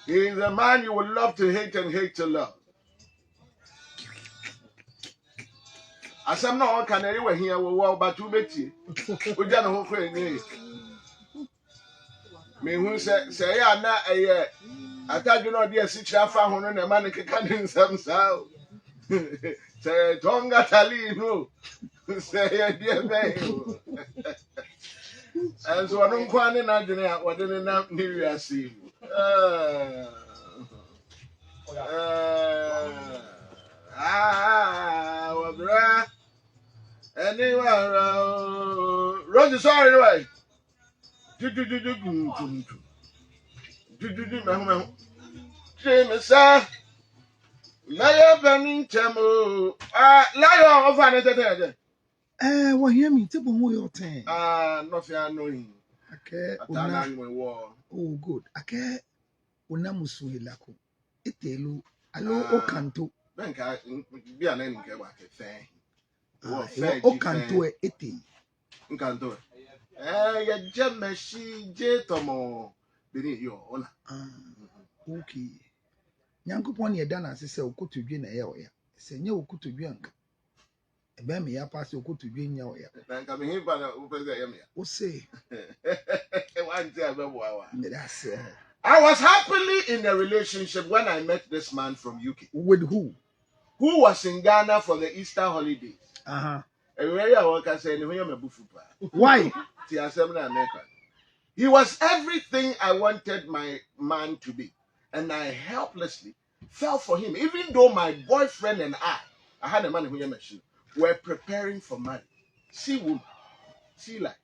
He is a man you would love to hate and hate to love. As I'm not can anywhere here, well, but you bet you. We don't know who me who say, I'm not a year. I thought you know, dear, sit your phone and a man can in some sound. Say, Tonga Tali, no. Say, dear, man. And so I don't quite imagine what didn't have New Year's Eve. Anyway, Roger, sorry, anyway. Sir, Mayor Bennington, Lion of an What hear me? Table more your time. Nothing annoying. Okay, War. oh, good. Okay, Unamusu Lako. Itelu, allo o canto. Then be an ending what I say. O canto ete. Canto. Ya Jemashi Jetomo. Beneath your honor. Okay. Yanko pony a dana says, O could to be in a area. Say, no, could to be uncle. A bammy, I pass your could to be in your ear. Then coming here, but O say, I was happily in a relationship when I met this man from UK. With who? Who was in Ghana for the Easter holidays. Why? He was everything I wanted my man to be. And I helplessly fell for him, even though my boyfriend and I had a man who mentioned, were preparing for marriage. See woman, see life.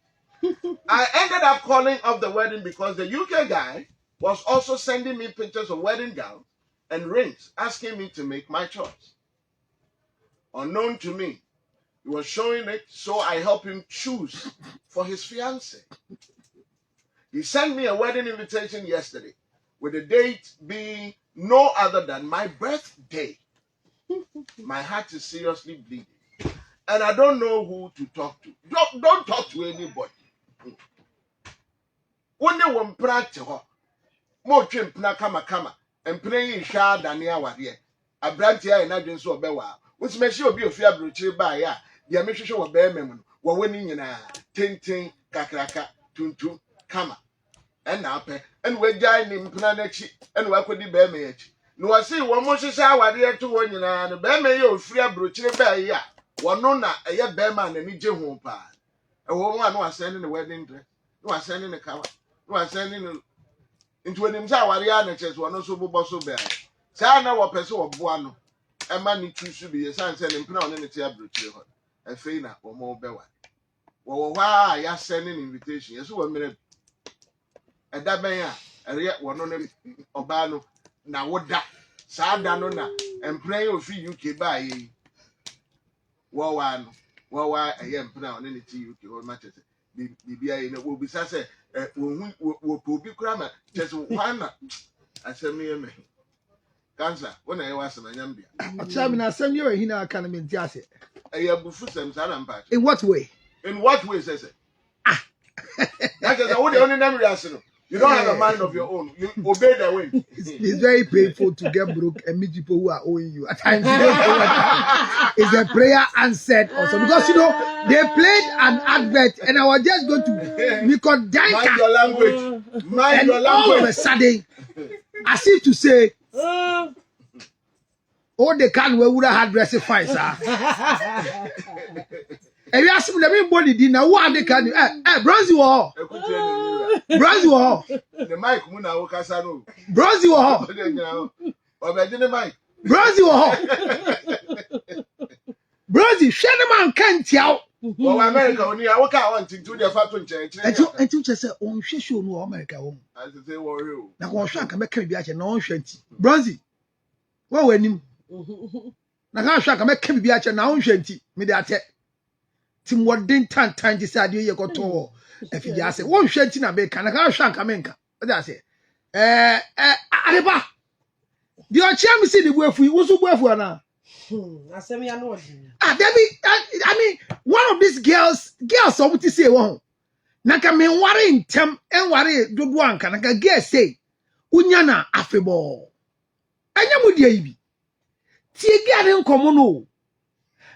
I ended up calling off the wedding because the UK guy was also sending me pictures of wedding gowns and rings, asking me to make my choice. Unknown to me, he was showing it, so I helped him choose for his fiancée. He sent me a wedding invitation yesterday, with the date being no other than my birthday. My heart is seriously bleeding. And I don't know who to talk to. Don't talk to anybody. When they won't practice, more trim kama, and playing shard than near what ye. A brand here and I didn't so bewa. Which may sure be a fair brutally by ya. The mission of bear memon, were winning in a ting, kakraka, tuntum, kama. And now, and we're giant Planechi, and what could the bear make? No, I see one more shower here to one, and the bear may you free a brutally by ya. One nona, a ya bear man, and me home pa. A woman was sending the wedding dress, no, I sending the cover, no, I sending into an Imsawariana chest, one also bosso bear. Sana wa person of Buano, a man need to be a son sending plan in the tear brutally, and Fena or more bear. Well, why are sending invitation? Yes, 1 minute. And that man, and yet one on them Obano, now what that Sadana, and pray of free UK by well, I am put on any UK or matches. The BBI will be such a will be grammar, just one. I said, me, cancer when I was a Yambia. A time I send you a Hina Academy in Jassy. I have Buffus and patch. In what way? In what way, says it? That is the only name you you don't have a mind of your own. You obey the wind. It's very painful to get broke and meet people who are owing you. At times, you don't know what is a prayer answered also. Because, you know, they played an advert and I was just going to record Danka. Mind your language. Mind your language. All of a sudden, as if to say, all the can we would have had dressed fine, sir. And you ask me, let me body dinner. What they can Bronzy war. Bronzy war. The mic, Muna Okasano. Bronzy war. Bronzy war. Bronzy, Shannon can't tell. Well, America, when you are wanting to the factory change. And you just say, oh, she should know America. As they were you. Now, one shank can make me actually no shanty. Bronzy. Well, when him. Now, shank can make me actually now shanty. Me that. Tim what didn't time decide you got to if you just say one shanty na make and I shank America. What I say? Areba. The old see the way for you. What's the way for now? I say me, I know. Debbie, I mean, one of these girls, so to say, one. Naka me worry in tem and worry, do one can I guess say. unyana afebo anya mu dia ibi tie gi ade nkomo no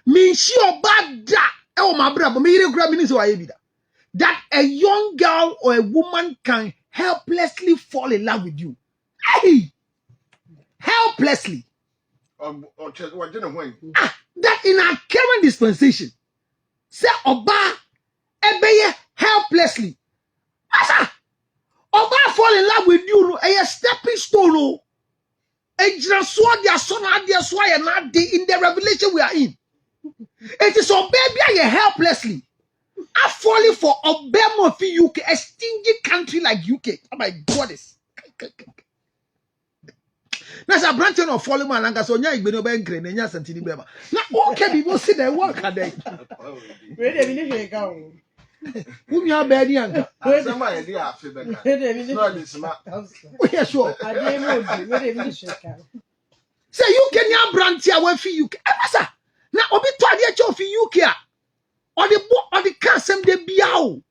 me nshi obada e o mabra bo me yire kura me ni se wa ye bi da that a young girl or a woman can helplessly fall in love with you. Hey! Helplessly. That in our current dispensation, say Oba ebeye helplessly. Asa! Oba fall in love with you, a stepping stone. A sword, their son, their swire, not in the revelation we are in. It is on baby helplessly. I'm falling for Obama of UK, a stingy country like UK. Oh my goddess. That's a branch of falling man and so nya igbe no be nkre na nya santini bema. Na okay people see the work are there. We dey finish we ka o. Who ya be ni anka? Sama ye dey afi be ka. We dey finish. No dey sma. Oh yeah sure. Ade mo di, we dey finish we ka. Say UK nya branch a we fi UK. E masa. Na obi to ade che fi UK a. Or the casem de biao.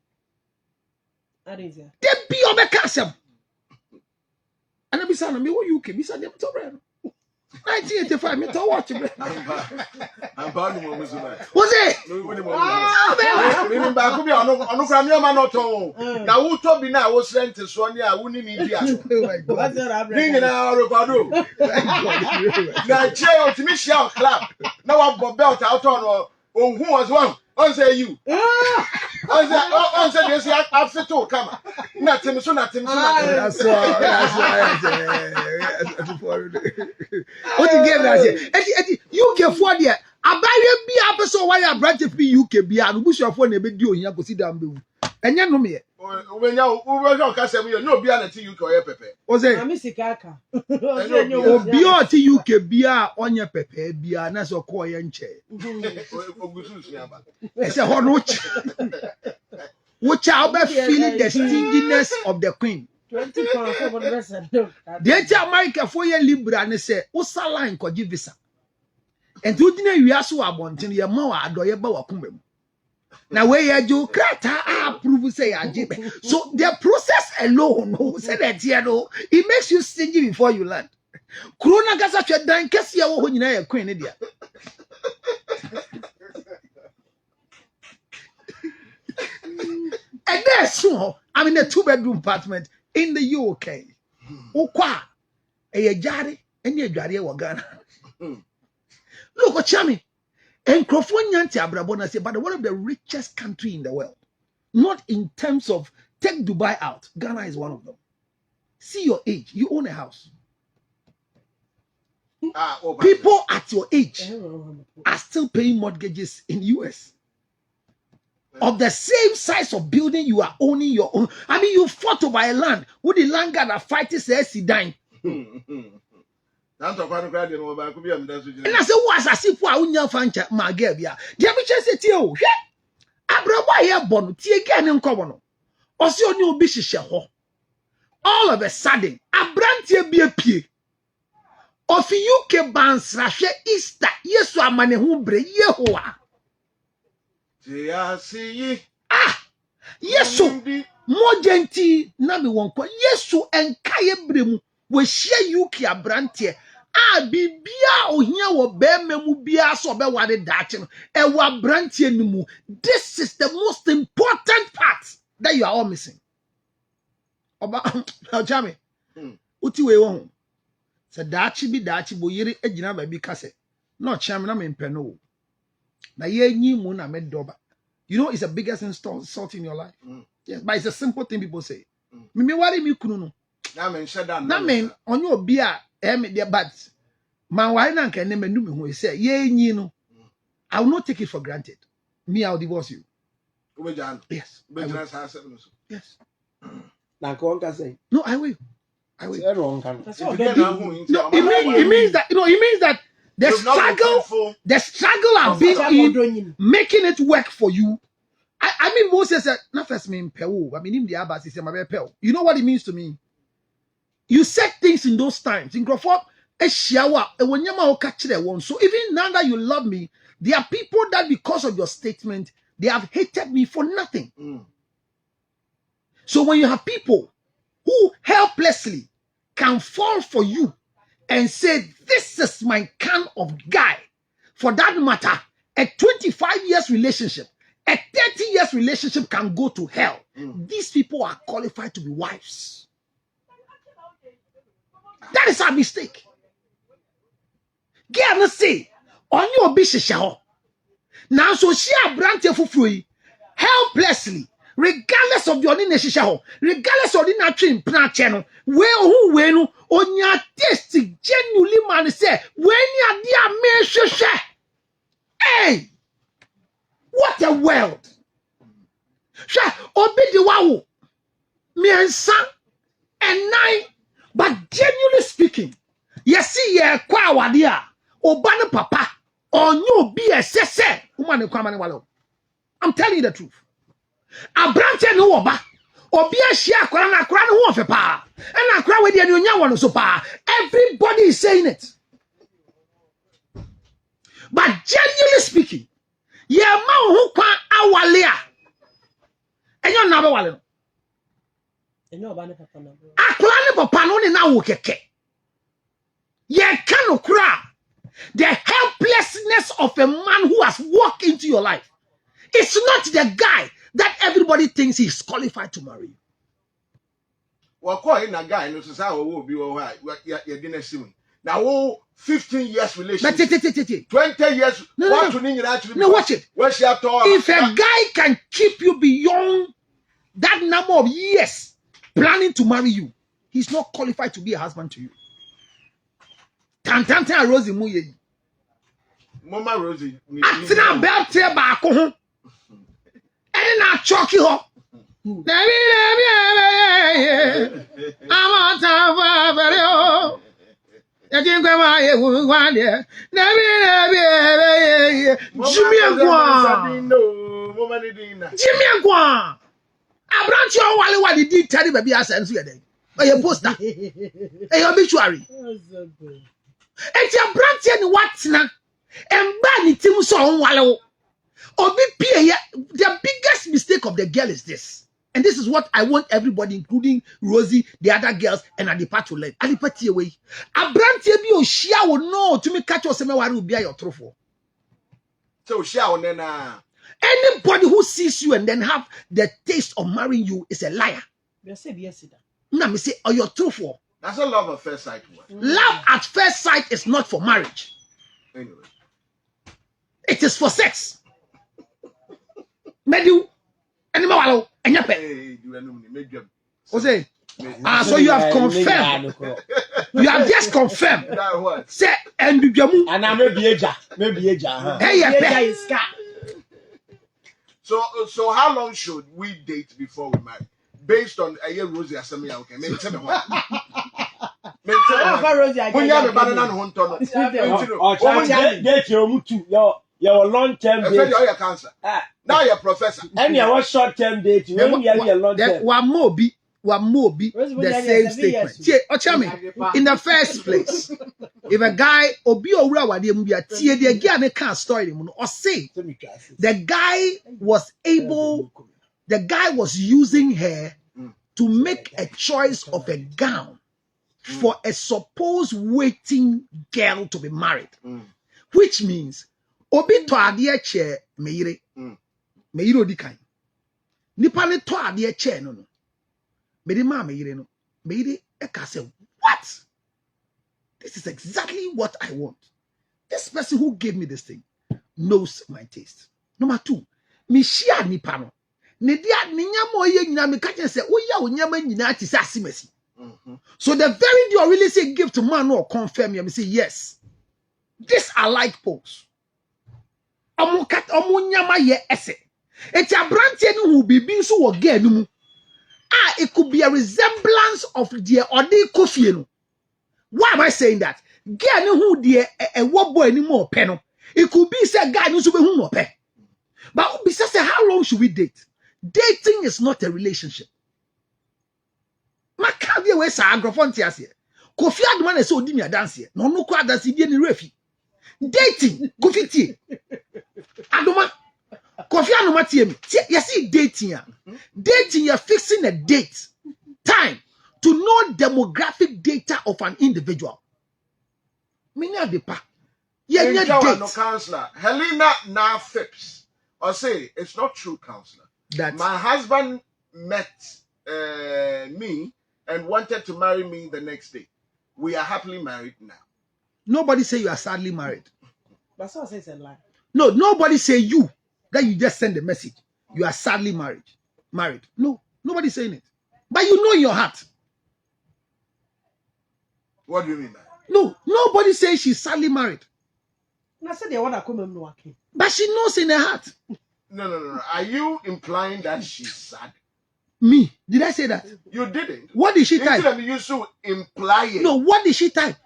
Adizia. De bio be casem. And I be saying, me what UK? Be saying, to brand. 1985, me to watch it. I'm proud of my musuba. Was it? Me ba ko bi onu kra me ma no to. Na wo to bi na wo sent so ne a wo ni ni dia. Oh my God. What's that abra? Ring na record. Na che o ti mi share club. Na wa bo belt out on who was one. On say you. On say this after to come. Nothing so. That's why. What you get that here? UK for there. Abaye bi apeso why a branch fi UK bi a no busuafo na be di ohia ko si dam be wu. Enya no me. We ka say we no bi na ti UK o ye pepe. O say Ami sikaka. obi o ti UK bi a onye pepe bi a na so ko ye nche. Ogusu suaba. E say ho no which are feeling the stinginess of the queen. 20 pounds for the rest of them. The America for your Libra and say, Usa line ko give visa. And to dinner you ask about your ma adoye ba wakumem. Now where you do krata approve say ajibe. So the process alone, no, say that here no, it makes you stingy before you land. Corona gasa chwe dan kesi ya wo nyina ya queen dia. And there's so I'm in a 2-bedroom apartment in the UK. Okwa e jare enye dware wo Ghana. Look what chami. Enkrofo nyanti abrabo na say but one of the richest country in the world. Not in terms of take Dubai out. Ghana is one of them. See your age. You own a house. People at your age are still paying mortgages in US. Of the same size of building you are owning your own. I mean, you fought to buy a land. Who the land guard that fight says he dying. And I said, what's a simple unya fancha magabia? The ambitious say, Tio, Abraba here bon, Tia again in common. Or see on your bishop. All of a sudden, a branch be a pie. Of UK bands, Rasha Easter, yes, so a man who bre Yehoah. Yesu mo genti na me wonko Yesu enkaye bremu we share UK abrante bibia ohia wo be memu bia so be ware dache no e wa abrante nimu. This is the most important part that you are all missing. Oba Jami uti we won se dache bo yiri agina ba bi kase no cham na me mpeno na ye nyi mu na me doba. You know it's the biggest insult in your life. Yes, but it's a simple thing people say. Me worry me kunu no. Na men on your beer but man why na nka me nu me ho say ye nyi no. I will not take it for granted. Me I'll divorce you. Yes. Yes. Na ko nka say. No, I will. No, it means that the struggle I've been in, making it work for you. I mean, Moses said, "Not first me pew." I mean, him the Abbas is my pew. You know what it means to me? You said things in those times. In Crawford, a shower, a when you catch the one. So even now that you love me, there are people that because of your statement, they have hated me for nothing. So when you have people who helplessly can fall for you and say, this is my kind of guy. For that matter, a 25 years relationship, a 30 years relationship can go to hell. These people are qualified to be wives. That is our mistake. Girl, let's say, on your business, now so she a brand for free, helplessly, regardless of your name, regardless of the natural plant channel, where who when on your taste genuinely man say, when you dear man, hey, what a world! Sha obi the wow, me and son and nine, but genuinely speaking, you see, yeah, kwa wadia, obana papa, or no be a sese, woman, I'm telling you the truth. A branch no oba, or be a share, Korana, Koran, who of a pa, and I cry with the new one so pa. Everybody is saying it. But genuinely speaking, yeah, man who kwa awalea, and you're never walling. And you're banning papa now. Akwani papa no ni na wo keke. Ye cannot cry. The helplessness of a man who has walked into your life. It's not the guy that everybody thinks he's qualified to marry. Well, call in a guy, no, so I will be all right. You're going to see me. Now, 15 years relationship. 20 years. No, What you need actually. No, watch it. What's your thought? If a guy can keep you beyond that number of years planning to marry you, he's not qualified to be a husband to you. Tantanta Rosie Muye. Mama Rosie. Atina Beltre Bako. And I chalk you up. I'm on time for Jimmy Agua. I branch your wally what did tell baby as and see them. A poster, a obituary. It's a branch and what's now, and Banny Tim song wallow. The biggest mistake of the girl is this. And this is what I want everybody, including Rosie, the other girls, and Adipa to learn. Adipa away. A branch be share will know to me catch your semi will be your trophy. So shower then Anybody who sees you and then have the taste of marrying you is a liar. Yes, yes, Now me say, or your trophy. that's a love at first sight. Love at first sight is not for marriage. Anyway. It is for sex. Medu, animal, and your pet. Hey, you are Jose. So you have confirmed. You have just confirmed. That what? Say, and you and I maybe a hey, yeah, So how long should we date before we marry? Based on a year Rosie Assembly, okay. Maybe tell me what. Maybe tell me what. When you have a banana on Honton, your long term date. you're cancer. Now you're professor. And your short term date. When you have your long term. One more be the same statement. In the first place, if a guy obi owura wade mu bia tie the guy ne can story mu no or say the guy was using her to make a choice of a gown for a supposed waiting girl to be married, which means obi to ade che meyire odi kan nipa ne to ade che no mede ma meyire no meyire e ka say what. This is exactly what I want. This person who gave me this thing knows my taste. Number two, me share nipa no. Ne dia ne nyama oye nyina me ka say oya onyama nyina ti say asimasi. So the very day I really say give to man or confirm me say yes. This I like pose. Omo nyama ye ese. Eti abrante no hu bibi so wo ga anu mu. It could be a resemblance of the odi kofie no. Why am I saying that? Guy who the a what boy anymore pen. It could be say guy no so be who pay. But besides how long should we date? Dating is not a relationship. Ma can't be away sa agrofon ti ase. Kofi Adman say odi me dance here. No kwa dance die ni refi. Dating Kofi tie. Adoma Kofi Adman tie me. You see dating ya. Dating you're fixing a date. Time. to know demographic data of an individual. Many of the pa. Yeah, no counselor. Helena now Phipps. Or say it's not true, counselor. that My husband met me and wanted to marry me the next day. We are happily married now. nobody say you are sadly married. But someone says a lie. No, nobody say you that you just send the message. You are sadly married. No, nobody saying it. But you know in your heart. What do you mean by that? No, nobody says she's sadly married. And I said they want to come and know. But she knows in her heart. No. Are you implying that she's sad? Me. Did I say that? You didn't. What did she type? Instead of you to imply it. No, what did she type?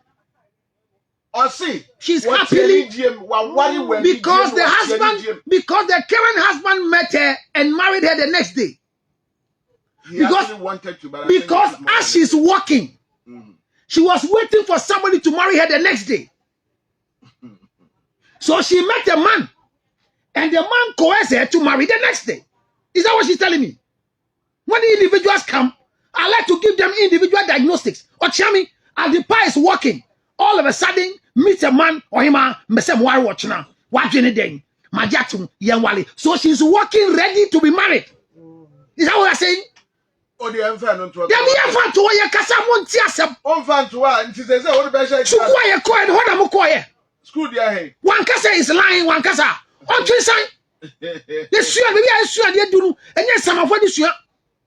Or see, She's what happily because the current husband met her and married her the next day. he because- actually wanted to, but I Because think it's more as she's walking, Mhm. she was waiting for somebody to marry her the next day. So she met a man, and the man coerced her to marry the next day. Is that what she's telling me? When the individuals come, I like to give them individual diagnostics. Or Chami, as the pie is walking, all of a sudden, meet a man or him, watch now. Watch anything. Majatum, Yanwali. So she's walking ready to be married. Is that what you're saying? Oh, the unfair no to. Then we have fun to your Casamon Tiasam. Unfair to her, and she says, "What the best?" Chukwaya Koy, what am I calling? School there, hey. One Casa is lying, one Casa. On Tristan, yes, sure, maybe I swear they do, and yes, some of what is your.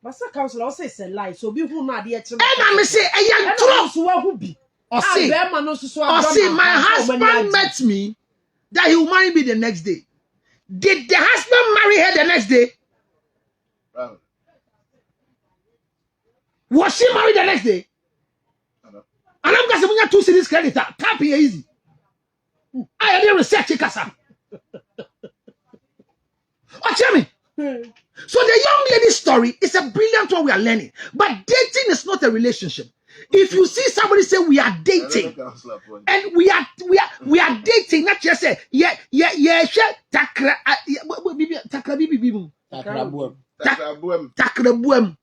But some council also say a lie. So be who not the And I may say, a young troll. who be. Or say, my husband met me that he will marry me the next day. Did the husband marry her the next day? Wow. Was she married the next day? Hello. And I'm going to 2 cities creditor. Tap here easy. I didn't research it, Kasa. Oh, tell me. So the young lady's story is a brilliant one we are learning. But dating is not a relationship. If you see somebody say we are dating, and we are dating, not just say takrabuem.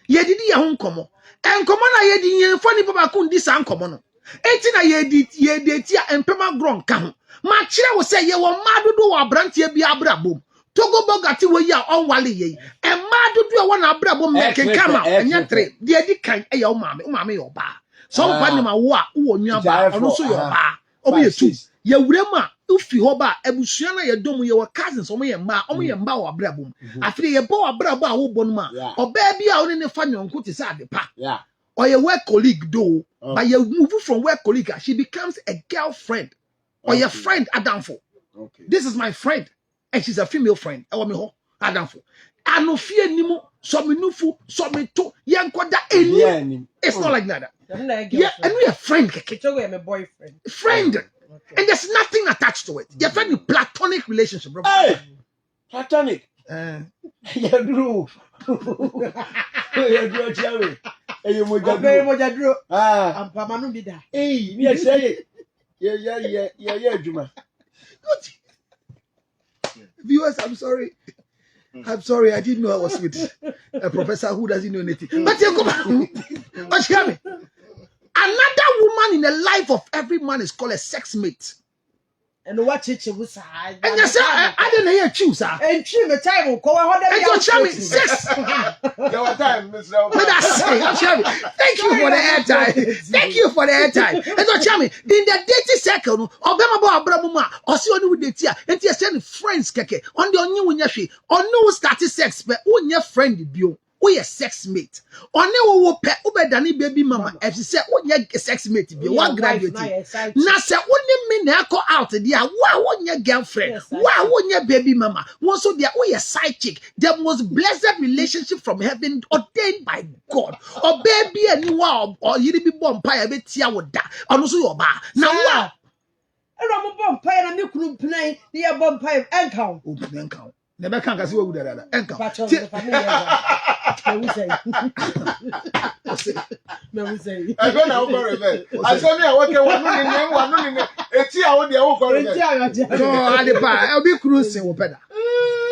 Ye didi ya ho nkomo. Enkomo na ye di yen fo ni papa kun di sa nkomo no. Enti na ye date a empema gron ka ho. Ma kire wo se ye wo madodo wo abrantie bi abrabom. Togo bogati wo ya onwale ye. E madodo e wo na abrabom me kenkama enya tre. De adi kan e ya wo maame yo ba. So wo pa ni ma wo a wo nwa ba ono so yo ba. Obi ye tu. Ye wurem a ufi ho ba ebusua na ye dom ye wo cousins omo ye mba wo abrabom. Afire ye bo abrabo a wo bo no ma. Oba bi a wo ne fa nyonko te sa de pa. Yeah. Or your work colleague though, but you move from work colleague, she becomes a girlfriend or your friend Adamfo. Okay. This is my friend, and she's a female friend. I want me ho Adamfo. I no fear anymore. So me nufu, so me to yankoda any. It's not like that. Yeah, and we are friend. I'm a boyfriend. Friend, Okay. and there's nothing attached to it. You're friend with platonic relationship, bro. Hey, platonic. Yeah, Drew. Drew, Jerry. Hey, you Mojadro. Ah. I'm Pamanu Bida. Hey, me say. Yeah, Juma. Viewers, I'm sorry. I didn't know I was with a professor who doesn't know anything. But you go back. But hear me. Another woman in the life of every man is called a sex mate. And watch it was high. And you say, I didn't hear you, sir. And trim a time will go on. And you tell me, sex. Your time, Mr. But that's thank you for the airtime. Thank you for the airtime. And so tell me, in the dating circle, no, Obama bo abramuma, or see only with the tia, and tia send friends keke, on the only when you or no started sex, but on your friend bio. We a sex mate. One wo pe ubedani baby mama. If you say on your sex mate, be one graduate. Na say only me na go out there. Why won your girlfriend? Why won your baby mama? One so there we a side chick. The most blessed relationship from heaven ordained by God. Or baby and wow or you be born pie be tia with that. And also your bar. Now wow. And I'm a bomb pie and a new group play the bomb pie and count. Open count. Never can't see what would that. Encounter. Me say. I don't know about I saw me a worker one in a tea out there. No, I'll be cruising with better.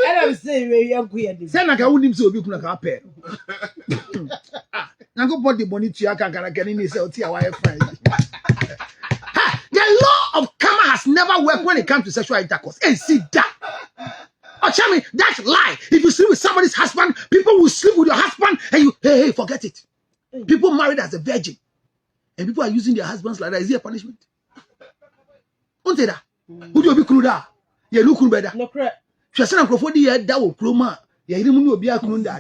And I'm saying, we are queer. Send like I wouldn't so be kuna pair. Nango body money to ya can any say oti our friend. The law of karma has never worked when it comes to sexual intercourse. And see that. Oh, tell me, that's lie. If you sleep with somebody's husband, people will sleep with your husband and you, hey, forget it. People married as a virgin. And people are using their husbands like that. Is it a punishment? Don't say that. Who do you be cruda? You look better. No correct. She said, I'm going to that will chroma. You didn't be a crunda.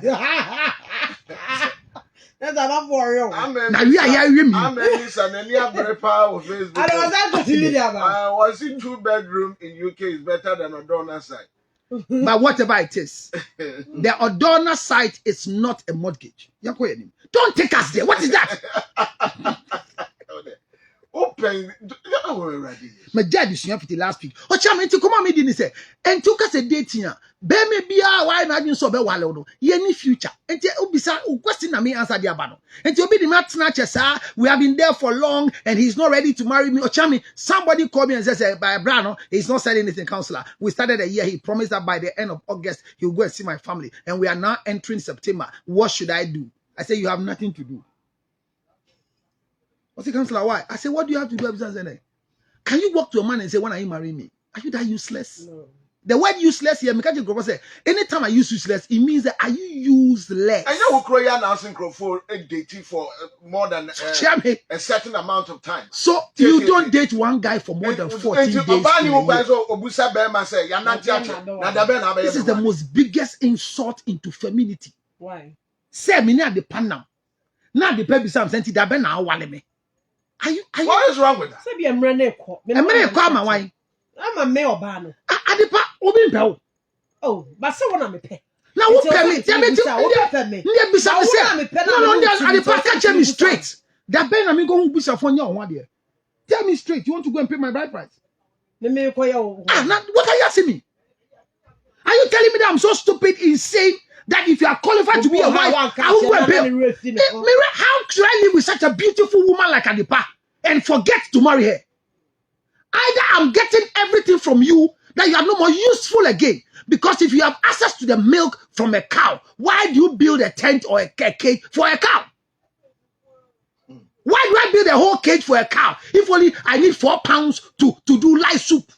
That's enough for you. Now we are hearing me. I'm a near very power of Facebook. I don't want to see Was in 2-bedroom in UK is better than Adorna side. But whatever it is, the Adorna site is not a mortgage. Don't take us there. What is that? Open. Already. My dad is here for the last week. Oh, chama, into come on, me didn't say. And took us a date here. Be me be a why imagine so be walo. Ye ni future. And te ubisa question na me answer the abano. And to be the mat snatcher, sir. We have been there for long, and he's not ready to marry me. Oh, chama, somebody called me and said, by Brano, he's not said anything, counselor. We started a year. He promised that by the end of August he will go and see my family. And we are now entering September. What should I do? I say you have nothing to do. What's the counselor? Why? I said, what do you have to do? Can you walk to a man and say, when are you marrying me? Are you that useless? No. The word useless here, Mikaji Grover said, anytime I use useless, it means that are you useless? I know Ukroya announcing for dating for more than a certain amount of time. So you don't date one guy for more than 14 days. This is the most biggest insult into femininity. Why? Say me na the panam. Now the baby Sam sent it that now wale me. Are you what is wrong with that? Say be a mrene ko. My why? I'm a male bano. Adepa obi mpɛ. Oh, but say one am pɛ. Now who pay me? Tell me. Ndiye bisa me say. No, Adepa catch me straight. That ben na me go bisa for nya one there. Tell me straight. You want to go and pay my bride price? Me ko yo. What are you asking me? Are you telling me that I'm so stupid, insane? That if you are qualified to be a wife, I will go and pay. How should I live with such a beautiful woman like Adepa and forget to marry her? Either I'm getting everything from you that you are no more useful again. Because if you have access to the milk from a cow, why do you build a tent or a cage for a cow? Why do I build a whole cage for a cow? If only I need 4 pounds to do live soup.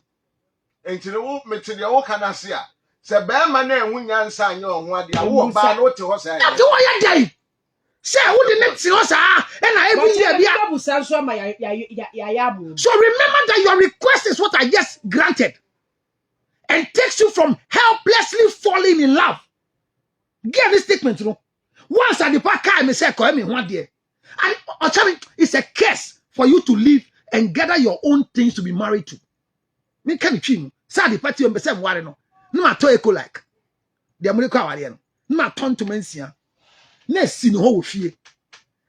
Se be man na enwu nyansa anya ohun ade awo ba na o te ho say na te wo ya dai say who the next ho sa and every year bia so remember that your request is what I just granted and takes you from helplessly falling in love. Get this statement, you know. Once at the park me say call me one day and it's a curse for you to live and gather your own things to be married to. Me can you say the party on say worry no. No matter eco like the American Warian, no matter to mention. Next in the whole fear.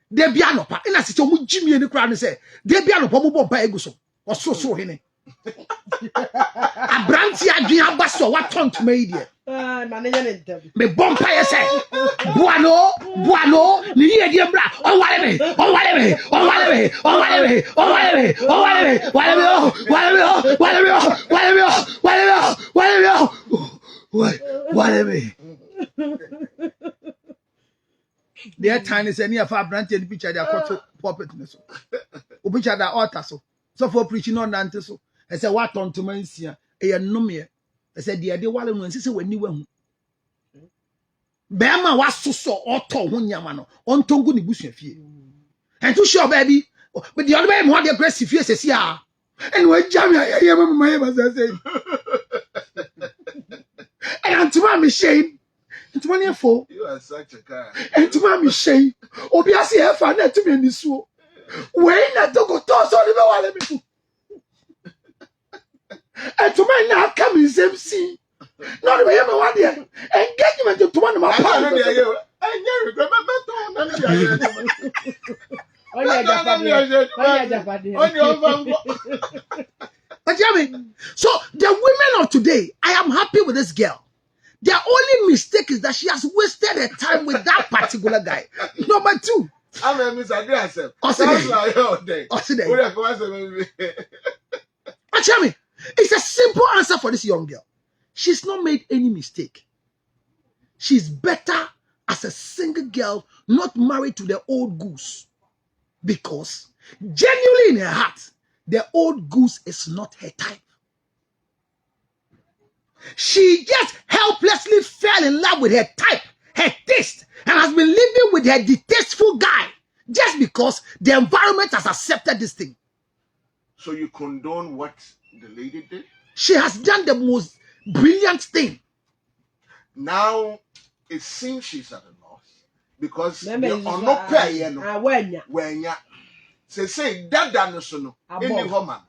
There be an opera, and I sit on Jimmy in the crowd and say, there be an opera by Eguso, or so hene. A brandy idea basso, what tongue to me, dear. Me bumpire say, Buano, Nia Diabra, oh, whatever, oh, whatever, oh, whatever, oh, whatever, oh, whatever, oh, whatever, whatever. Their time is any of our branch and picture their puppet. O picture that altar so for preaching on Nante so. I said, what on to Mensia? A no mere. I said, dear, the one when sister when you went. Bama was so auto when Yamano on Tonguni Bush fee. And to show baby, but the other man what the aggressive face is here. And when Jamie, I am my as I said. And Auntie Mammy Shane, and 24. You are such a guy. And to Mammy Shane, Obiasi have found that to me in this war. When I don't go toss on the and to my now come in same sea. Not the way I'm one year. Engagement to one of my partners. So the women of today, I am happy with this girl. Their only mistake is that she has wasted her time with that particular guy. Number 2. I'm a Miss Aggressive. It's a simple answer for this young girl. She's not made any mistake. She's better as a single girl, not married to the old goose. Because genuinely in her heart, the old goose is not her type. She just helplessly fell in love with her type, her taste, and has been living with her distasteful guy just because the environment has accepted this thing. So you condone what the lady did? She has done the most brilliant thing. Now it seems she's at a loss because they Remember, are not paying. Wenya. When ya say that danosono any woman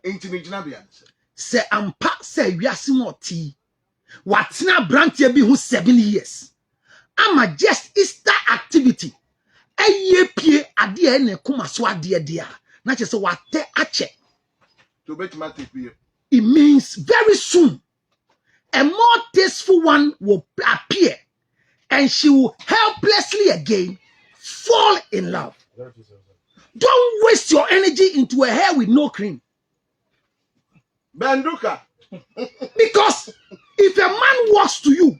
intimidina be answer. Se ampa se wiase mo ti. Watena brantie bi hu 7 years. Ama just Easter activity. Eye pie ade ne kuma so ade dia. Na che se wate ache. To bet matic be. It means very soon a more tasteful one will appear and she will helplessly again fall in love. Don't waste your energy into a hair with no cream. Banduka. Because if a man walks to you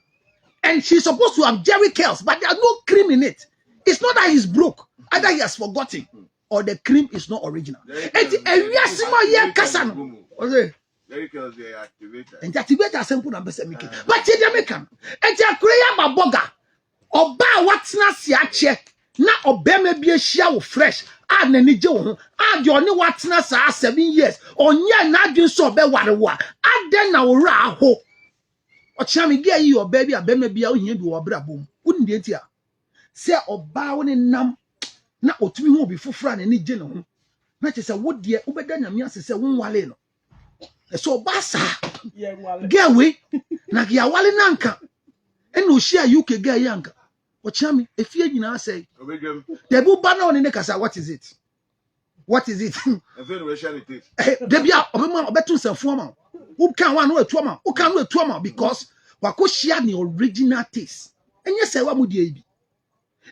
and she's supposed to have jerry curls, but there's no cream in it, it's not that he's broke, either he has forgotten or the cream is not original. Because they activated. And activate a simple number making. But they make them. And they create a boga. Oba what's not siache. Na obeme be a share fresh. Ah, nani jo. Ah, the only what's not 7 years. Onya na dun so be warewa. Ah, then na ora ho. Ochami ge yi obaby abeme bia ohia bi obra bom. Wouldn't it here? Say oba woni nam na otumi hu obi fofora na ni je no ho. Na che se wo de obeda nyame asese won wale no. So basa girl we na ya wale nanka eno share UK girl yanka ochami efie nyina say the bu ba na one kasa what is it we share it de bia obema obetu nsafo ma wo kan wa na etu ma wo kan no etu ma because wako share the original taste enye say wa mu die bi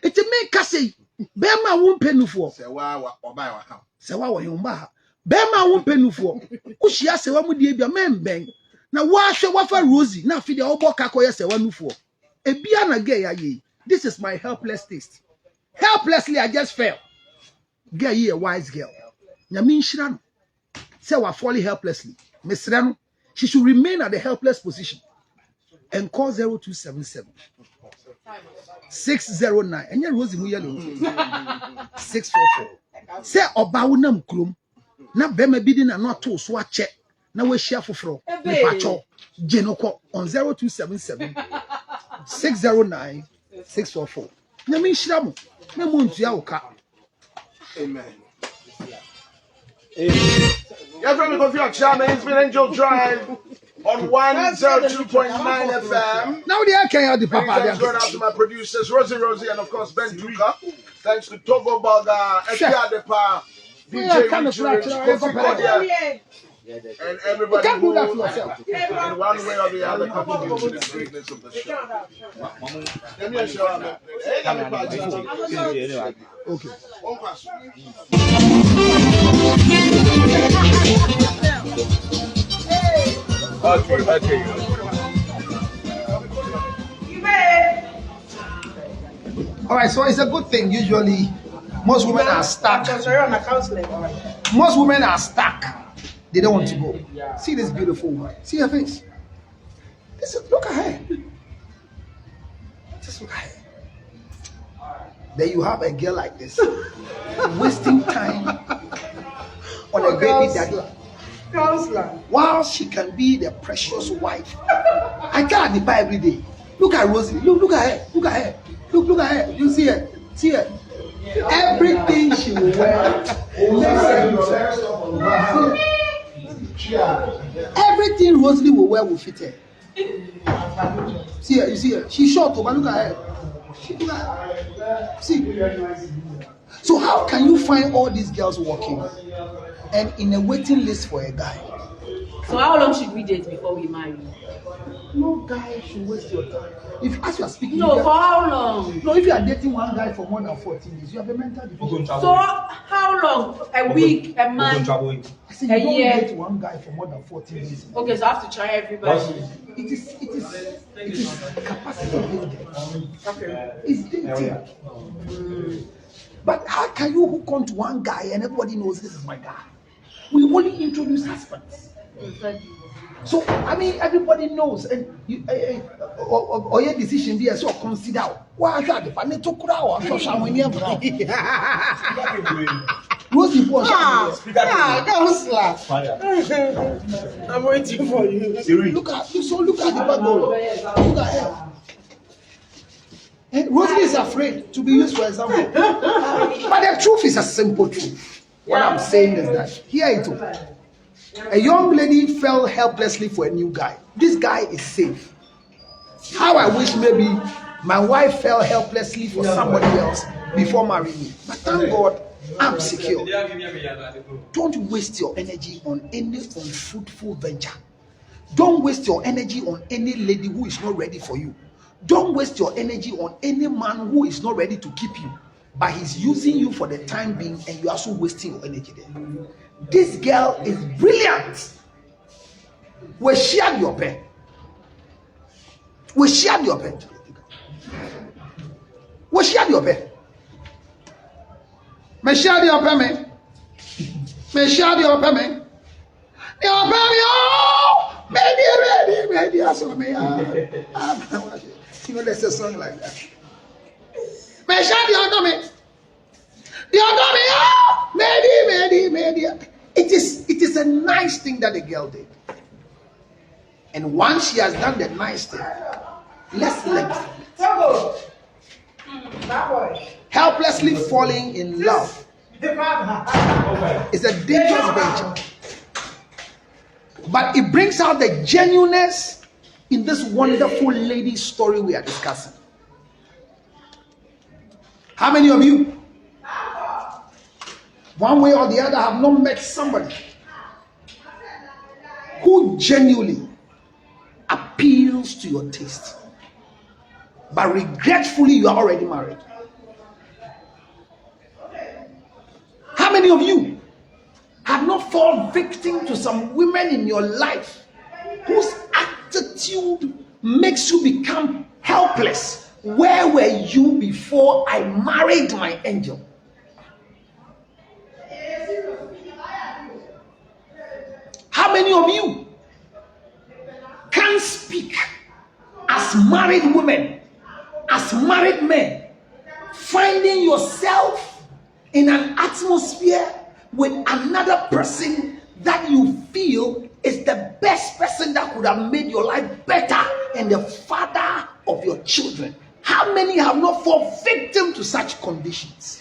it make ka say be ma wo mpenufo say wa oba wa kan say wa wo yomba Bema won penufo kushia sewa mu die bia memben na wa hwe wafa Rosie na afide oboka koye sewa nufo ebia na gay ye. This is my helpless taste. Helplessly I just fell. Gay ye a wise girl. Nyame nhira no say wa fall helplessly. Mesre no she should remain at the helpless position and call 0277 609 enye Rosie mu yellow 644 say oba wonam krom na bema bidi na no to so ache na we share foforo me pacho genoko on 0277 609 644 na me nhira mo na mo ntua wo ka. Amen. Yeah, from the Coffee Chama, it's been Angel Drive on 102.9 FM. Now they can hear the papa. Thanks going out to my producers, Rosie, and of course Ben Duka. Thanks to Togo Baga, Ekia Depa, DJ Richard, Kofi Kodia, and everybody who, in one way or the other, contribute to the greatness of the show. Let me show you. Okay. One question. Okay. All right, so it's a good thing. Usually, most women are stuck. Most women are stuck. They don't want to go. See this beautiful woman. See her face. Look at her. Just look at her. There you have a girl like this, wasting time on a baby daddy. While she can be the precious wife. I can't buy every day. Look at Rosie. Look at her. Look at her. Look at her. You see her. See her. Everything she will wear. Everything Rosie will wear will fit her. See her. You see her. She's short, but look at her. Look at her. See. So how can you find all these girls walking and in a waiting list for a guy? So how long should we date before we marry? No guy should waste your time. If as you are speaking, No, you for how long? no, if you are dating one guy for more than 14 days, you have a mental deficiency. So how long? A week, a month, I said a you don't year? date one guy for more than 14 days. Okay, so I have to try everybody. It is capacity building. Okay. It's dating. But how can you hook on to one guy and everybody knows this is my guy? We only introduce husbands. So I mean, everybody knows, and you, or your decision be so consider. Why should the panel to crowd or so someone near Rosie Bush? Don't slap. I'm waiting for you. Look at the backbone. Look at her. And Rosie is afraid to be used for example. But the truth is a simple truth. What I'm saying is that here it is. A young lady fell helplessly for a new guy. This guy is safe. How I wish maybe my wife fell helplessly for somebody else before marrying me. But thank God, I'm secure. Don't waste your energy on any unfruitful venture. Don't waste your energy on any lady who is not ready for you. Don't waste your energy on any man who is not ready to keep you. But he's using you for the time being and you are also wasting your energy there. This girl is brilliant. We shared your pen. We shared your pen. We shared your pen. Me shared your pen, man. Me shared your pen, man. Your pen, oh! Ready, so me. You know, there's a song like that. Me shared your pen, man. Your pen, oh! Ready. It is a nice thing that the girl did. And once she has done the nice thing, let's learn from it. Helplessly falling in love is a dangerous venture. But it brings out the genuineness in this wonderful lady's story we are discussing. How many of you, one way or the other, have not met somebody who genuinely appeals to your taste, but regretfully you are already married? How many of you have not fallen victim to some women in your life whose attitude makes you become helpless? Where were you before I married my angel? How many of you can speak as married women, as married men, finding yourself in an atmosphere with another person that you feel is the best person that could have made your life better and the father of your children? How many have not fallen victim to such conditions?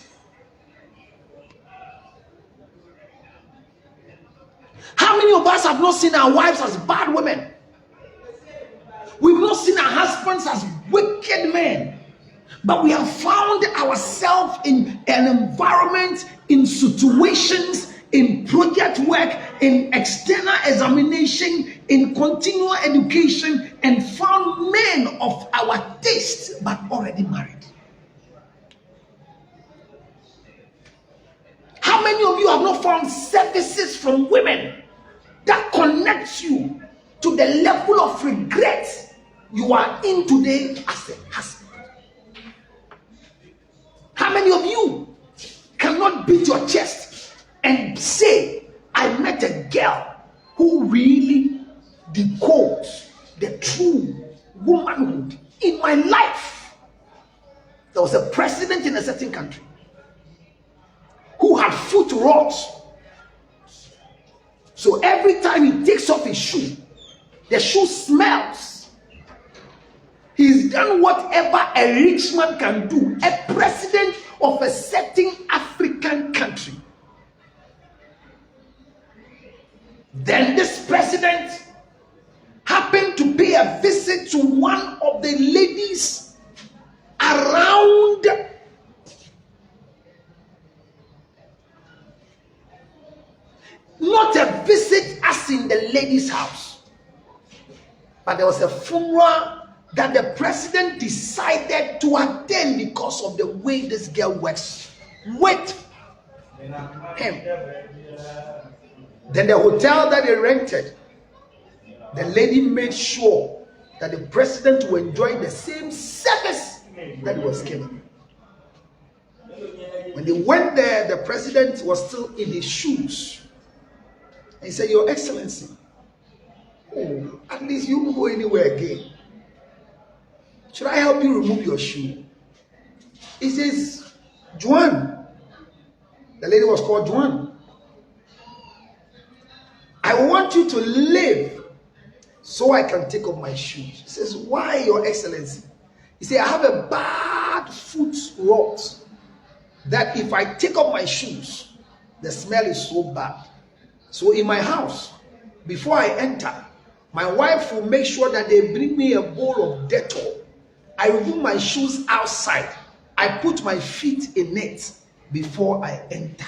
How many of us have not seen our wives as bad women? We've not seen our husbands as wicked men. But we have found ourselves in an environment, in situations, in project work, in external examination, in continual education, and found men of our taste, but already married. How many of you have not found services from women that connects you to the level of regret you are in today as a husband? How many of you cannot beat your chest and say, I met a girl who really decodes the true womanhood in my life? There was a president in a certain country who had foot rots. So every time he takes off his shoe, the shoe smells. He's done whatever a rich man can do, a president of a certain African country. Then this president happened to pay a visit to one of the ladies around Not a visit as in the lady's house, but there was a funeral that the president decided to attend because of the way this girl works with him. Then the hotel that they rented, the lady made sure that the president will enjoy the same service that he was given. When they went there, the president was still in his shoes. And he said, Your Excellency, oh, at least you won't go anywhere again. Should I help you remove your shoe? He says, Joan. The lady was called Joan. I want you to live so I can take off my shoes. He says, why, Your Excellency? He said, I have a bad foot rot that if I take off my shoes, the smell is so bad. So in my house, before I enter, my wife will make sure that they bring me a bowl of Dettol. I remove my shoes outside. I put my feet in it before I enter.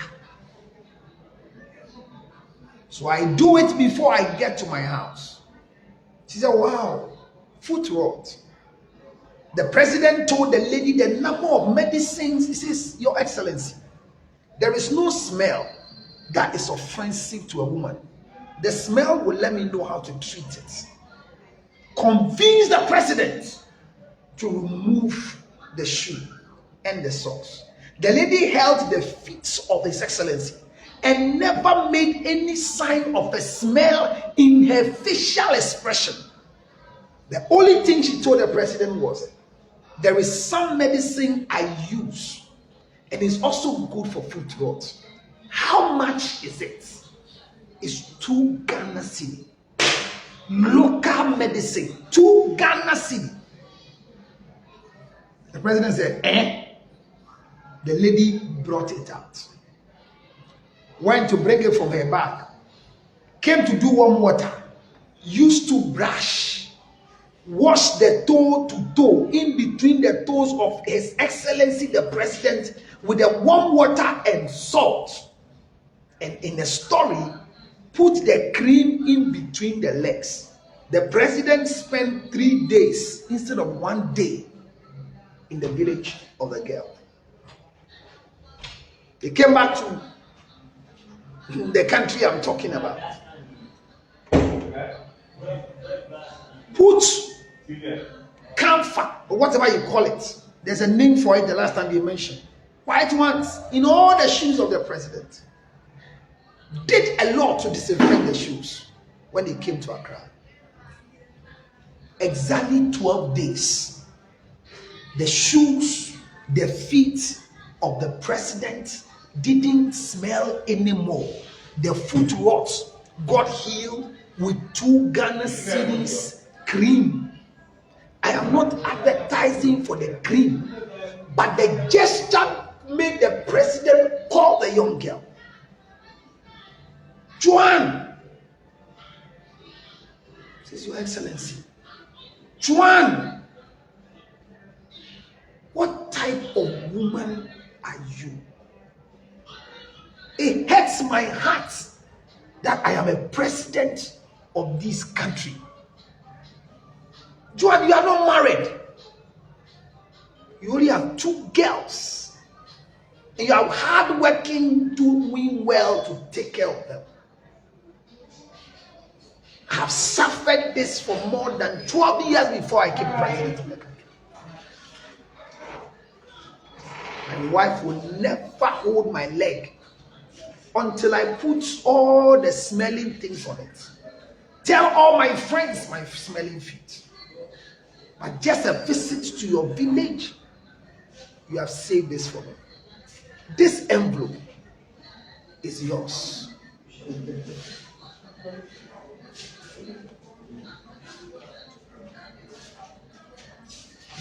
So I do it before I get to my house. She said, wow, foot rot. The president told the lady the number of medicines. He says, Your Excellency, there is no smell that is offensive to a woman. The smell will let me know how to treat it. Convince the president to remove the shoe and the socks. The lady held the feet of His Excellency and never made any sign of a smell in her facial expression. The only thing she told the president was, there is some medicine I use and it's also good for foot rot. How much is it? It's 2 Ghana cedi. Local medicine, 2 Ghana cedi. The president said, The lady brought it out. Went to bring it from her bag. Came to do warm water. Used to brush. Wash the toe to toe in between the toes of His Excellency the President with the warm water and salt. And in the story, put the cream in between the legs. The president spent 3 days instead of 1 day in the village of the girl. He came back to the country I'm talking about. Put camphor, or whatever you call it. There's a name for it the last time you mentioned. White ones in all the shoes of the president. Did a lot to disinfect the shoes when he came to Accra. Exactly 12 days. The shoes, the feet of the president didn't smell anymore. The foot rot got healed with 2 Ghana cedis cream. I am not advertising for the cream, but the gesture made the president call the young girl. Joan, says, Your Excellency, Joan, what type of woman are you? It hurts my heart that I am a president of this country. Joan, you are not married. You only have 2 girls. And you are hardworking, doing well to take care of them. I have suffered this for more than 12 years before I came president of the country. My wife will never hold my leg until I put all the smelling things on it. Tell all my friends my smelling feet. But just a visit to your village, you have saved this for me. This envelope is yours.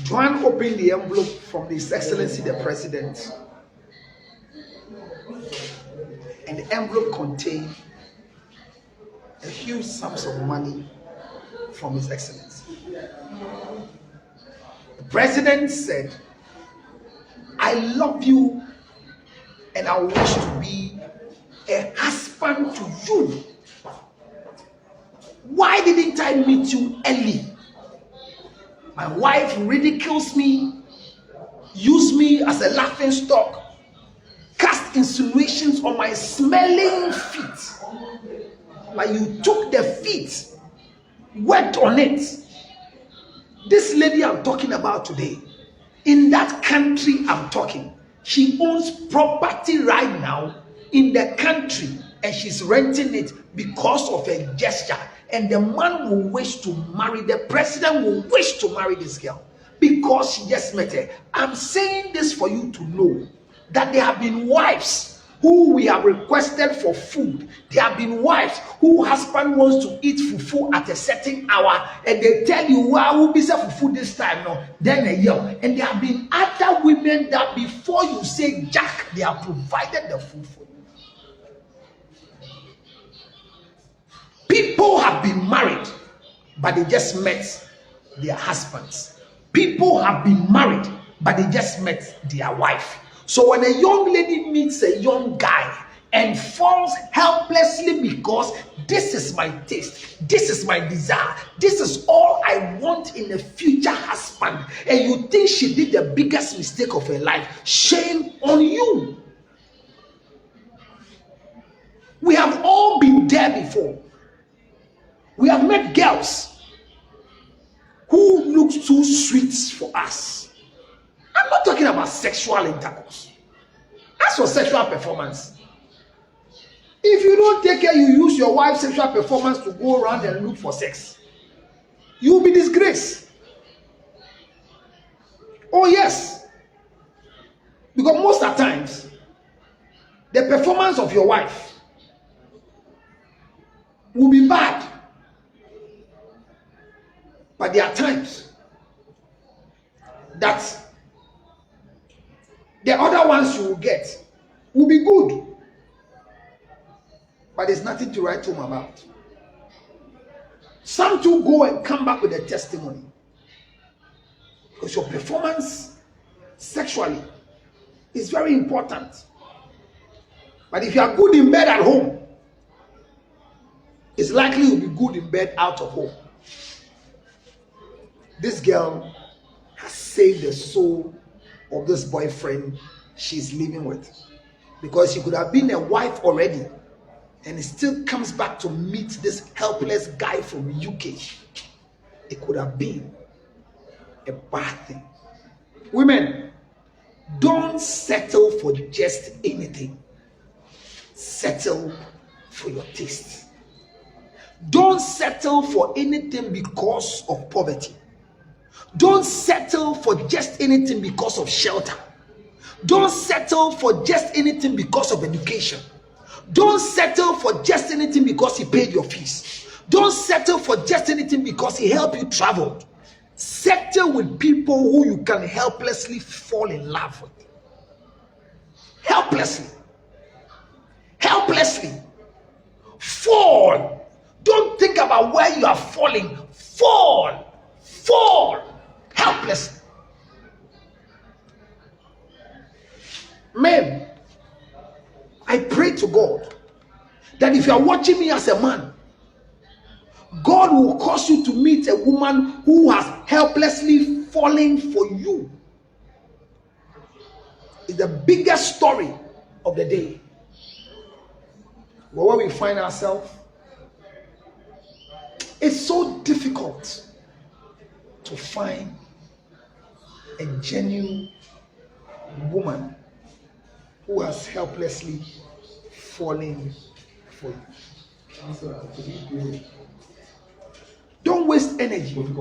Joan opened the envelope from His Excellency the President, and the envelope contained a huge sums of money from His Excellency. The President said, I love you and I wish to be a husband happened to you? Why didn't I meet you early? My wife ridicules me, use me as a laughing stock, cast insinuations on my smelling feet. But you took the feet, worked on it. This lady I'm talking about today, in that country I'm talking, she owns property right now in the country and she's renting it because of a gesture. And the man will wish to marry, the president will wish to marry this girl because she just met her. I'm saying this for you to know that there have been wives who we have requested for food. There have been wives who husband wants to eat fufu at a certain hour and they tell you, well, I will be served fufu this time. No, then they yell. And there have been other women that before you say Jack, they have provided the food for you. People have been married, but they just met their husbands. People have been married, but they just met their wife. So when a young lady meets a young guy and falls helplessly because this is my taste, this is my desire, this is all I want in a future husband, and you think she did the biggest mistake of her life, shame on you. We have all been there before. We have met girls who look too sweet for us. I'm not talking about sexual intercourse. As for sexual performance, if you don't take care, you use your wife's sexual performance to go around and look for sex, you will be disgraced. Oh yes, because most of the times, the performance of your wife will be bad. But there are times that the other ones you will get will be good. But there's nothing to write home about. Some too go and come back with a testimony. Because your performance sexually is very important. But if you are good in bed at home, it's likely you'll be good in bed out of home. This girl has saved the soul of this boyfriend she's living with. Because she could have been a wife already and it still comes back to meet this helpless guy from UK. It could have been a bad thing. Women, don't settle for just anything. Settle for your taste. Don't settle for anything because of poverty. Don't settle for just anything because of shelter. Don't settle for just anything because of education. Don't settle for just anything because he paid your fees. Don't settle for just anything because he helped you travel. Settle with people who you can helplessly fall in love with. Helplessly. Helplessly. Fall. Don't think about where you are falling. Fall. Fall. Helplessly. Men, I pray to God that if you are watching me as a man, God will cause you to meet a woman who has helplessly fallen for you. It's the biggest story of the day. But where we find ourselves, it's so difficult to find a genuine woman who has helplessly fallen for you. Don't waste energy. You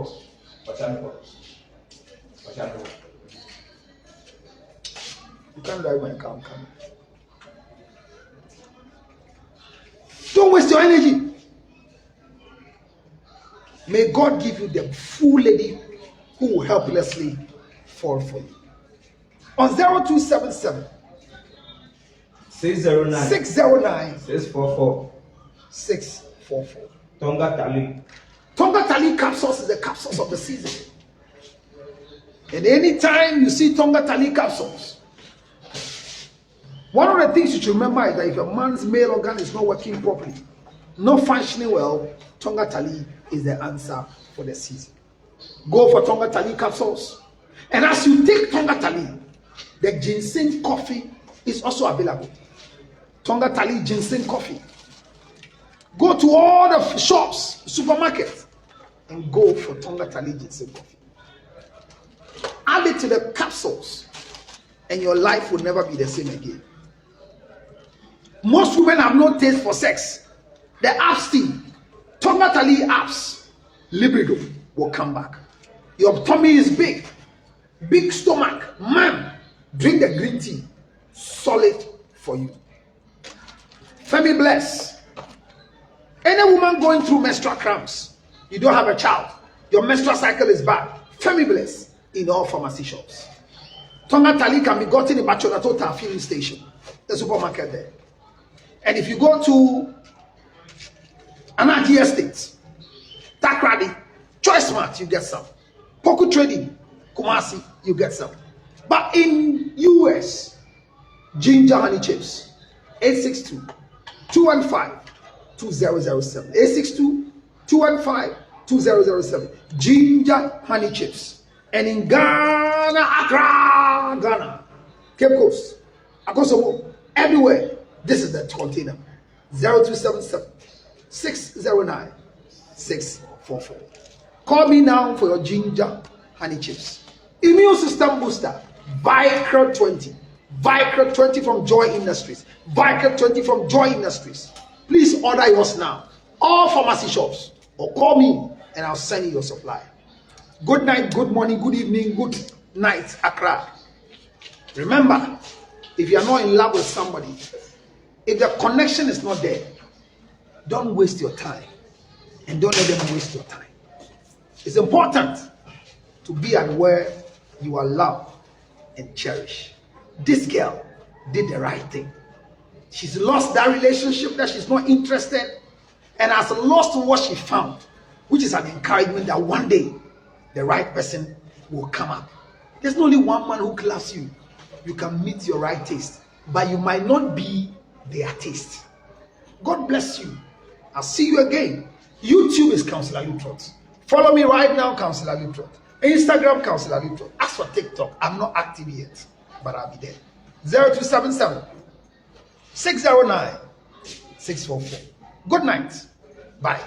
can't drive my car. Don't waste your energy. May God give you the full lady who will helplessly fall for you. On 0277 609 609 644 644. Tonga Tali. Tonga Tali capsules is the capsules of the season. And anytime you see Tonga Tali capsules, One of the things you should remember is that if a man's male organ is not working properly, not functioning well, Tonga Tali is the answer for the season. Go for Tonga Tali capsules. And as you take Tonga Tali, the ginseng coffee is also available. Tonga Tali ginseng coffee. Go to all the shops, supermarkets, and go for Tonga Tali ginseng coffee. Add it to the capsules, and your life will never be the same again. Most women have no taste for sex. The abstain, Tonga Tali apps, libido will come back. Your tummy is big, big stomach, man, drink the green tea, solid for you. Femi Bless. Any woman going through menstrual cramps, you don't have a child, your menstrual cycle is bad, Femi Bless in all pharmacy shops. Tonga Tali can be gotten in Bachonato filling station, the supermarket there. And if you go to Anagi Estate, Takrady, Choice Mart, you get some. Poku Trading, Kumasi, you get some. But in US, Ginger Honey Chips, 862-215-2007. 862-215-2007. Ginger Honey Chips. And in Ghana, Accra, Ghana, Cape Coast, Akosomo, everywhere, this is the container. 0277-609-644. Call me now for your Ginger Honey Chips. Immune system booster, Vicro 20. Vicro 20 from Joy Industries. Vicro 20 from Joy Industries. Please order yours now. All pharmacy shops. Or call me and I'll send you your supply. Good night, good morning, good evening, good night, Accra. Remember, if you are not in love with somebody, if the connection is not there, don't waste your time. And don't let them waste your time. It's important to be at where you are loved and cherished. This girl did the right thing. She's lost that relationship that she's not interested and has lost what she found, which is an encouragement that one day the right person will come up. There's only one man who loves you. You can meet your right taste, but you might not be their taste. God bless you. I'll see you again. YouTube is Counselor Lutrot. Follow me right now, Counselor Lutrot. Instagram, Counselor Lutrot. As for TikTok, I'm not active yet, but I'll be there. 0277-609-644. Good night. Bye.